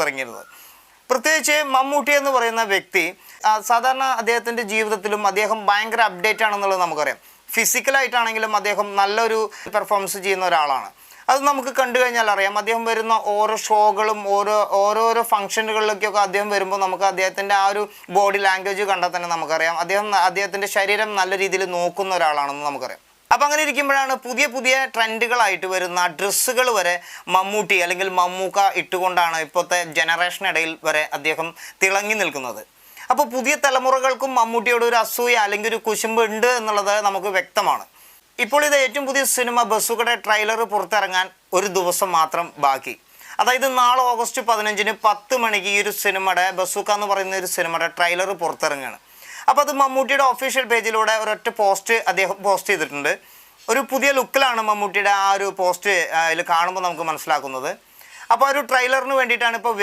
പുറത്തിറങ്ങിയിരുന്നത്. പ്രത്യേകിച്ച് മമ്മൂട്ടി എന്ന് പറയുന്ന വ്യക്തി സാധാരണ അദ്ദേഹത്തിൻ്റെ ജീവിതത്തിലും അദ്ദേഹം ഭയങ്കര അപ്ഡേറ്റ് ആണെന്നുള്ളത് നമുക്കറിയാം. ഫിസിക്കലായിട്ടാണെങ്കിലും അദ്ദേഹം നല്ലൊരു പെർഫോമൻസ് ചെയ്യുന്ന ഒരാളാണ്. അത് നമുക്ക് കണ്ടു കഴിഞ്ഞാൽ അറിയാം. അദ്ദേഹം വരുന്ന ഓരോ ഷോകളും ഓരോരോ ഫംഗ്ഷനുകളിലേക്കൊക്കെ അദ്ദേഹം വരുമ്പോൾ നമുക്ക് അദ്ദേഹത്തിൻ്റെ ആ ഒരു ബോഡി ലാംഗ്വേജ് കണ്ടാൽ തന്നെ നമുക്കറിയാം അദ്ദേഹത്തിൻ്റെ ശരീരം നല്ല രീതിയിൽ നോക്കുന്ന ഒരാളാണെന്ന് നമുക്കറിയാം. അപ്പം അങ്ങനെ ഇരിക്കുമ്പോഴാണ് പുതിയ പുതിയ ട്രെൻഡുകളായിട്ട് വരുന്ന ഡ്രസ്സുകൾ വരെ മമ്മൂട്ടി അല്ലെങ്കിൽ മമ്മൂക്ക ഇട്ടുകൊണ്ടാണ് ഇപ്പോഴത്തെ ജനറേഷനിടയിൽ വരെ അദ്ദേഹം തിളങ്ങി നിൽക്കുന്നത്. അപ്പോൾ പുതിയ തലമുറകൾക്കും മമ്മൂട്ടിയോട് ഒരു അസൂയ അല്ലെങ്കിൽ ഒരു കുശുമ്പ് ഉണ്ട് എന്നുള്ളത് നമുക്ക് വ്യക്തമാണ്. ഇപ്പോൾ ഇത് ഏറ്റവും പുതിയ സിനിമ ബസുക്കയുടെ ട്രെയിലർ പുറത്തിറങ്ങാൻ ഒരു ദിവസം മാത്രം ബാക്കി. അതായത് നാളെ ഓഗസ്റ്റ് 15 10 മണിക്ക് ഈ ഒരു സിനിമയുടെ ബസുക്ക എന്ന് പറയുന്ന ഒരു സിനിമയുടെ ട്രെയിലർ പുറത്തിറങ്ങുകയാണ്. അപ്പോൾ അത് മമ്മൂട്ടിയുടെ ഒഫീഷ്യൽ പേജിലൂടെ ഒരൊറ്റ പോസ്റ്റ് അദ്ദേഹം പോസ്റ്റ് ചെയ്തിട്ടുണ്ട്. ഒരു പുതിയ ലുക്കിലാണ് മമ്മൂട്ടിയുടെ ആ ഒരു പോസ്റ്റ് അതിൽ കാണുമ്പോൾ നമുക്ക് മനസ്സിലാക്കുന്നത്. അപ്പോൾ ഒരു ട്രെയിലറിന് വേണ്ടിയിട്ടാണ് ഇപ്പോൾ